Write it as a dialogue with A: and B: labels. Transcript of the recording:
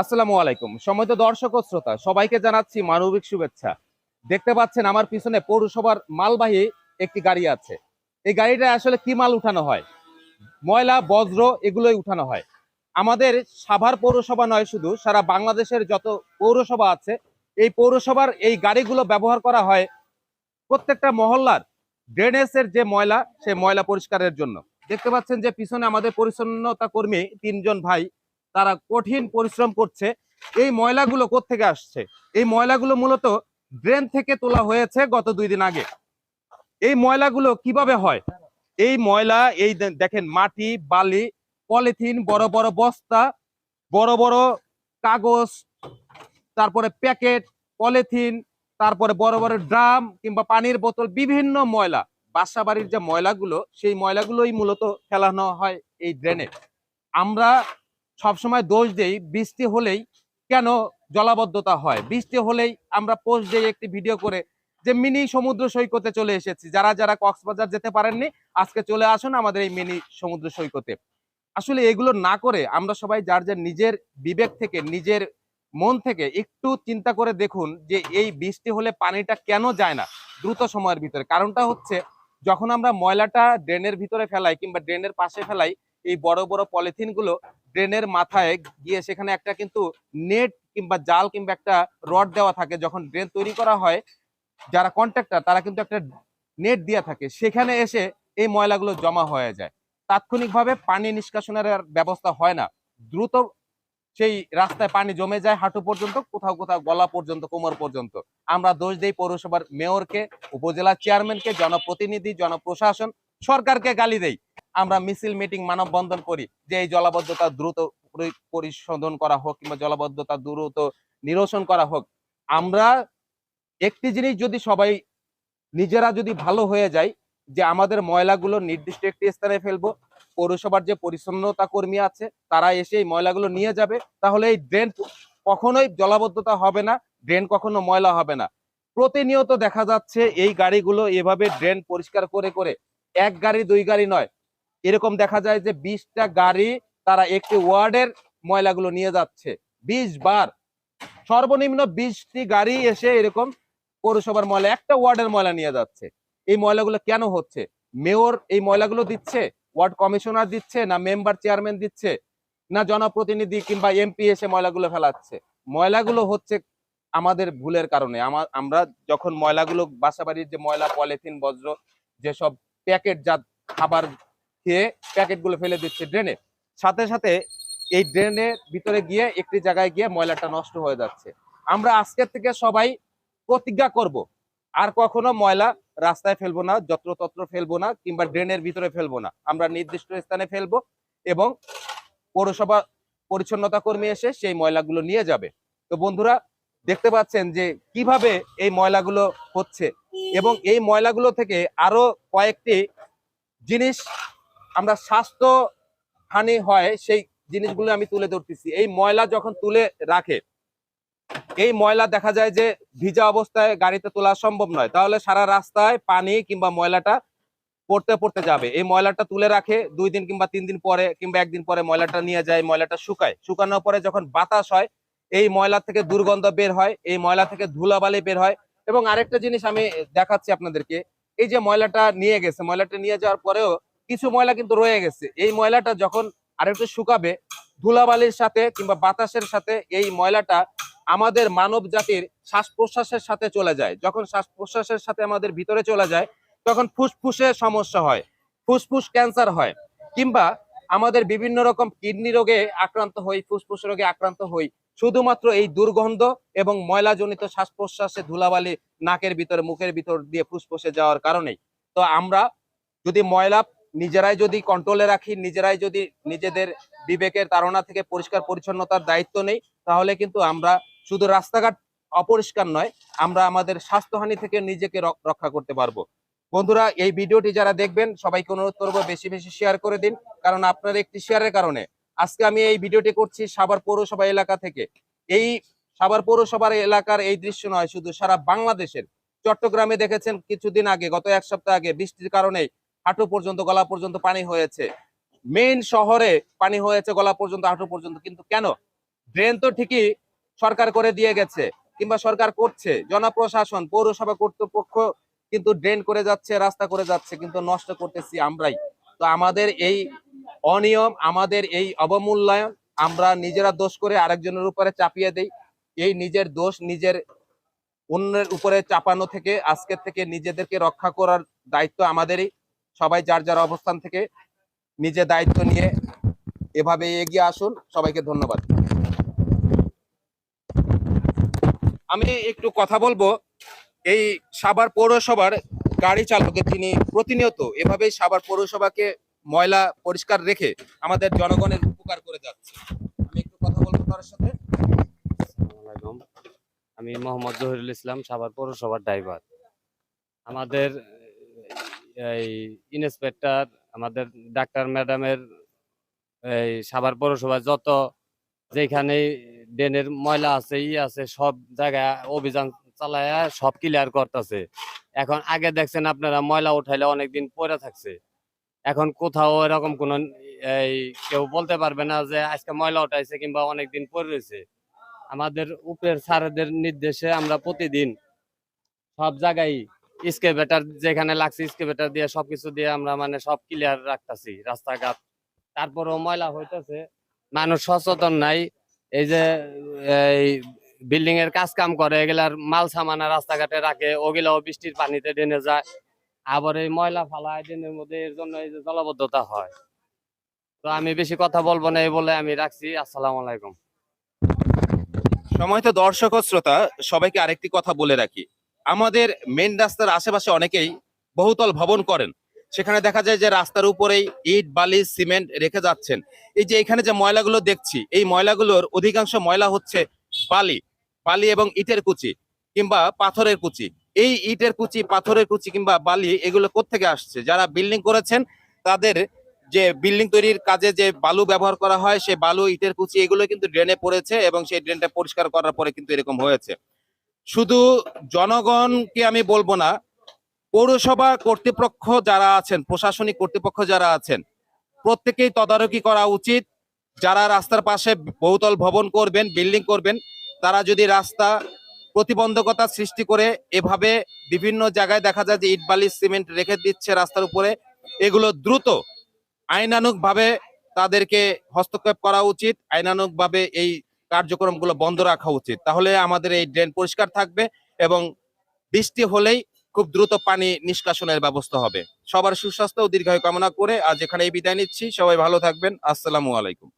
A: আসসালামু আলাইকুম সম্মানিত দর্শক ও শ্রোতা সবাইকে জানাচ্ছি মানবিক শুভেচ্ছা। দেখতে পাচ্ছেন আমার পিছনে পৌরসভার মালবাহী একটি গাড়ি আছে। এই গাড়িটা আসলে কি মাল উঠানো হয়? ময়লা বজ্র এগুলোই উঠানো হয়। আমাদের সাভার পৌরসভা নয়, শুধু সারা বাংলাদেশের যত পৌরসভা আছে এই পৌরসভার এই গাড়িগুলো ব্যবহার করা হয় প্রত্যেকটা মহল্লার ড্রেনেজের যে ময়লা সেই ময়লা পরিষ্কারের জন্য। দেখতে পাচ্ছেন যে পিছনে আমাদের পরিচ্ছন্নতা কর্মী তিনজন ভাই, তারা কঠিন পরিশ্রম করছে। এই ময়লাগুলো কোত্থেকে আসছে? এই ময়লাগুলো মূলত ড্রেন থেকে তোলা হয়েছে গত 2 দিন আগে। এই ময়লাগুলো কিভাবে হয়? এই ময়লা এই দেখেন মাটি, বালি, পলিথিন, বড় বড় বস্তা, বড় বড় কাগজ, তারপরে প্যাকেট, পলিথিন, তারপরে বড় বড় ড্রাম কিংবা পানির বোতল, বিভিন্ন ময়লা, বাসা বাড়ির যে ময়লাগুলো সেই ময়লাগুলোই মূলত ফেলানো হয় এই ড্রেনে। আমরা সবসময় দোষ দেই বৃষ্টি হলেই কেন জলাবদ্ধতা হয়, বৃষ্টি হলেই আমরা পোস্ট দেই একটি ভিডিও করে যে মিনি সমুদ্র সৈকতে চলে এসেছি। যারা যারা কক্সবাজার যেতে পারেননি আজকে চলে আসুন আমাদের এই মিনি সমুদ্র সৈকতে। আসলে এগুলো না করে আমরা সবাই যার যার নিজের বিবেক থেকে, নিজের মন থেকে একটু চিন্তা করে দেখুন যে এই বৃষ্টি হলে পানিটা কেন যায় না দ্রুত সময়ের ভিতরে। কারণটা হচ্ছে, যখন আমরা ময়লাটা ড্রেনের ভিতরে ফেলাই কিংবা ড্রেনের পাশে ফেলাই, এই বড় বড় পলিথিন গুলো ড্রেনের মাথায় গিয়ে সেখানে একটা কিন্তু নেট কিংবা জাল কিংবা একটা রড দেওয়া থাকে। যখন ড্রেন তৈরি করা হয়, যারা কন্ট্রাক্টর তারা কিন্তু একটা নেট দিয়ে থাকে, সেখানে এসে এই ময়লাগুলো জমা হয়ে যায়। তাৎক্ষণিকভাবে পানি নিষ্কাশনের আর ব্যবস্থা হয় না। দ্রুত সেই রাস্তায় পানি জমে যায় হাঁটু পর্যন্ত, কোথাও কোথাও গলা পর্যন্ত, কোমর পর্যন্ত। আমরা দোষ দেই পৌরসভার মেয়রকে, উপজেলা চেয়ারম্যানকে, জনপ্রতিনিধি, জনপ্রশাসন, সরকারকে গালি দেই। আমরা মিছিল, মিটিং, মানববন্ধন করি যে এই জলাবদ্ধতা দ্রুত পরিশোধন করা হোক কিংবা জলাবদ্ধতা দ্রুত নিরসন করা হোক। আমরা একটি জিনিস যদি সবাই নিজেরা যদি ভালো হয়ে যায় যে আমাদের ময়লাগুলো নির্দিষ্ট একটি স্থানে ফেলবো, পৌরসভার যে পরিচ্ছন্নতা কর্মী আছে তারা এসে এই ময়লাগুলো নিয়ে যাবে, তাহলে এই ড্রেন কখনোই জলাবদ্ধতা হবে না, ড্রেন কখনো ময়লা হবে না। প্রতিনিয়ত দেখা যাচ্ছে এই গাড়িগুলো এভাবে ড্রেন পরিষ্কার করে করে, এক গাড়ি দুই গাড়ি নয়, এরকম দেখা যায় যে 20টা গাড়ি তারা একটি ওয়ার্ডের ময়লাগুলো নিয়ে যাচ্ছে। 20 বার, সর্বনিম্ন 20টি গাড়ি এসে এরকম পৌরসভার ময়লা, একটা ওয়ার্ডের ময়লা নিয়ে যাচ্ছে। এই ময়লাগুলো কেন হচ্ছে? মেয়র এই ময়লাগুলো দিচ্ছে, ওয়ার্ড কমিশনার দিচ্ছে, না মেম্বার চেয়ারম্যান দিচ্ছে, না জনপ্রতিনিধি কিংবা এমপি এসে ময়লাগুলো ফেলাচ্ছে? ময়লাগুলো হচ্ছে আমাদের ভুলের কারণে। আমরা যখন ময়লাগুলো, বাসা বাড়ির যে ময়লা, পলিথিন, বজ্র, যেসব প্যাকেট জাত খাবার খেয়ে প্যাকেটগুলো ফেলে দিচ্ছে ড্রেনে, সাথে সাথে এই ড্রেনের ভিতরে গিয়ে একটি জায়গায় গিয়ে ময়লাটা নষ্ট হয়ে যাচ্ছে। আমরা আজকের থেকে সবাই প্রতিজ্ঞা করব আর কখনো ময়লা রাস্তায় ফেলবো না, যত্রতত্র ফেলবো না কিংবা ড্রেনের ভিতরে ফেলবো না। আমরা নির্দিষ্ট স্থানে ফেলবো এবং পৌরসভা পরিচ্ছন্নতা কর্মী এসে সেই ময়লাগুলো নিয়ে যাবে। তো বন্ধুরা, দেখতে পাচ্ছেন যে কিভাবে এই ময়লাগুলো হচ্ছে এবং এই ময়লাগুলো থেকে আরো কয়েকটি জিনিস আমরা স্বাস্থ্য হানি হয়, সেই জিনিসগুলো আমি তুলে ধরতেছি। এই ময়লা যখন তুলে রাখে, এই ময়লা দেখা যায় যে ভিজা অবস্থায় গাড়িতে তোলা সম্ভব নয়, তাহলে সারা রাস্তায় পানি কিংবা ময়লাটা পড়তে পড়তে যাবে। এই ময়লাটা তুলে রাখে 2 দিন কিংবা 3 দিন পরে কিংবা 1 দিন পরে ময়লাটা নিয়ে যায়, ময়লাটা শুকায়, শুকানোর পরে যখন বাতাস হয় এই ময়লা থেকে দুর্গন্ধ বের হয়, এই ময়লা থেকে ধুলাবালি বের হয়। এবং আরেকটা জিনিস আমি দেখাচ্ছি আপনাদেরকে, এই যে ময়লাটা নিয়ে গেছে, ময়লাটা নিয়ে যাওয়ার পরেও কিছু ময়লা কিন্তু রয়ে গেছে। এই ময়লাটা যখন আরেকটু শুকাবে, ধুলাবালির সাথে কিংবা বাতাসের সাথে এই ময়লাটা আমাদের মানব জাতির শ্বাস প্রশ্বাসের সাথে চলে যায়। যখন শ্বাস প্রশ্বাসের সাথে আমাদের ভিতরে চলে যায় তখন ফুসফুসে সমস্যা হয়, ফুসফুস ক্যান্সার হয়, কিংবা আমাদের বিভিন্ন রকম কিডনি রোগে আক্রান্ত হই, ফুসফুস রোগে আক্রান্ত হই, শুধুমাত্র এই দুর্গন্ধ এবং ময়লাজনিত শ্বাস প্রশ্বাসে ধুলাবালি নাকের ভিতরে, মুখের ভিতর দিয়ে ফুসফুসে যাওয়ার কারণেই। তো আমরা যদি ময়লা নিজেরাই যদি কন্ট্রোলে রাখি, নিজেরাই যদি নিজেদের বিবেকের তাড়না থেকে পরিষ্কার পরিচ্ছন্নতার দায়িত্ব নেই, তাহলে কিন্তু আমরা শুধু রাস্তাঘাট অপরিষ্কার নয়, আমরা আমাদের স্বাস্থ্যহানি থেকে নিজেকে রক্ষা করতে পারবো। বন্ধুরা, এই ভিডিওটি যারা দেখবেন সবাইকে অনুরোধ করবো বেশি বেশি শেয়ার করে দিন, কারণ আপনার একটি শেয়ারের কারণে আজকে আমি এই ভিডিওটি করছি সাভার পৌরসভা এলাকা থেকে। এই সাভার পৌরসভার এলাকার এই দৃশ্য নয়, শুধু সারা বাংলাদেশের। চট্টগ্রামে দেখেছেন কিছুদিন আগে, গত 1 সপ্তাহ আগে বৃষ্টির কারণে হাঁটু পর্যন্ত, গলা পর্যন্ত পানি হয়েছে। মেইন শহরে পানি হয়েছে গলা পর্যন্ত, হাঁটু পর্যন্ত। কিন্তু কেন? ড্রেন তো ঠিকই সরকার করে দিয়ে গেছে, কিংবা সরকার করছে, জনপ্রশাসন পৌরসভা কর্তৃপক্ষ কিন্তু ড্রেন করে যাচ্ছে, রাস্তা করে যাচ্ছে, কিন্তু নষ্ট করতেছি আমরাই। তো আমাদের এই অনিয়ম, আমাদের এই অবমূল্যায়ন আমরা নিজেরা দোষ করে আরেকজনের উপরে চাপিয়ে দেই। এই নিজের দোষ নিজের অন্যের উপরে চাপানো থেকে আজকের থেকে নিজেদেরকে রক্ষা করার দায়িত্ব আমাদেরই। সবাই যার যার অবস্থান থেকে নিজে দায়িত্ব নিয়ে এভাবে এগিয়ে আসুন। সবাইকে ধন্যবাদ। আমি একটু কথা বলবো এই সাভার পৌরসভার গাড়ি চালকের, তিনি প্রতিনিয়ত এভাবেই সাভার পৌরসভাকে ময়লা পরিষ্কার রেখে আমাদের জনগণের উপকার করে যাচ্ছে। আমি একটু কথা বলবো তার সাথে।
B: আসসালামু আলাইকুম। আমি মোহাম্মদ জহিরুল ইসলাম, সাভার পৌরসভার ড্রাইভার। আমাদের এই ইন্সপেক্টর, আমাদের ডাক্তার ম্যাডামের এই সাভার পৌরসভায় যত যেখানে ড্রেনের ময়লা আছে আছে সব জায়গায় অভিযান চালায় সব ক্লিয়ার করতেছে। এখন আগে দেখছেন আপনারা ময়লা উঠাইলে অনেকদিন পরে থাকছে, এখন কোথাও এরকম কোন এই কেউ বলতে পারবে না যে আজকে ময়লা উঠাইছে কিংবা অনেকদিন পরে রয়েছে। আমাদের উপরের স্যারদের নির্দেশে আমরা প্রতিদিন সব জায়গায় স্কেভেটার যেখানে লাগছে স্কেভেটার দিয়ে সবকিছু দিয়ে আমরা মানে সব ক্লিয়ার রাখতেছি রাস্তাঘাট। তারপরেও ময়লা হইতেছে, মানুষ সচেতন নাই। এই যে এই বিল্ডিং এর কাজ কাম করে এগুলার মাল সামানা রাস্তাঘাটে রাখে, ওগুলাও বৃষ্টির পানিতে ডেনে যায়। আবার এই ময়লা ফালায় ড্রেনের মধ্যে, এর জন্য এই যে জলাবদ্ধতা হয়। তো আমি বেশি কথা বলবো না এই বলে আমি রাখছি। আসসালামু আলাইকুম।
A: সময়ত দর্শক ও শ্রোতা, সবাইকে আরেকটি কথা বলে রাখি। আমাদের মেন রাস্তার আশেপাশে অনেকেই বহুতল ভবন করেন। সেখানে দেখা যায় যে রাস্তার উপরেই ইট বালি সিমেন্ট রেখে যাচ্ছেন। এই যে এখানে যে ময়লাগুলো দেখছি, এই ময়লাগুলোর অধিকাংশ ময়লা হচ্ছে বালি, বালি এবং ইটের কুচি কিংবা পাথরের কুচি। এই ইটের কুচি, পাথরের কুচি কিংবা বালি এগুলো কোত্থেকে আসছে? যারা বিল্ডিং করেছেন তাদের যে বিল্ডিং তৈরির কাজে যে বালু ব্যবহার করা হয়, সেই বালু ইটের কুচি এগুলো কিন্তু ড্রেনে পড়েছে এবং সেই ড্রেনটা পরিষ্কার করার পরে কিন্তু এরকম হয়েছে। শুধু জনগণকে আমি বলবো না, পৌরসভা কর্তৃপক্ষ যারা আছেন, প্রশাসনিক কর্তৃপক্ষ যারা আছেন, প্রত্যেকেই তদারকি করা উচিত। যারা রাস্তার পাশে বহুতল ভবন করবেন, বিল্ডিং করবেন, তারা যদি রাস্তা প্রতিবন্ধকতা সৃষ্টি করে এভাবে বিভিন্ন জায়গায় দেখা যায় যে ইট বালি সিমেন্ট রেখে দিচ্ছে রাস্তার উপরে, এগুলো দ্রুত আইনানুগ ভাবে তাদেরকে হস্তক্ষেপ করা উচিত। আইনানুগ ভাবে এই কার্যক্রমগুলো বন্ধ রাখা উচিত। তাহলে আমাদের এই ড্রেন পরিষ্কার থাকবে এবং বৃষ্টি হলেই খুব দ্রুত পানি নিষ্কাশনের ব্যবস্থা হবে। সবার সুস্বাস্থ্য ও দীর্ঘায়ু কামনা করে আজ এখানেই বিদায় নিচ্ছি। সবাই ভালো থাকবেন। আসসালামু আলাইকুম।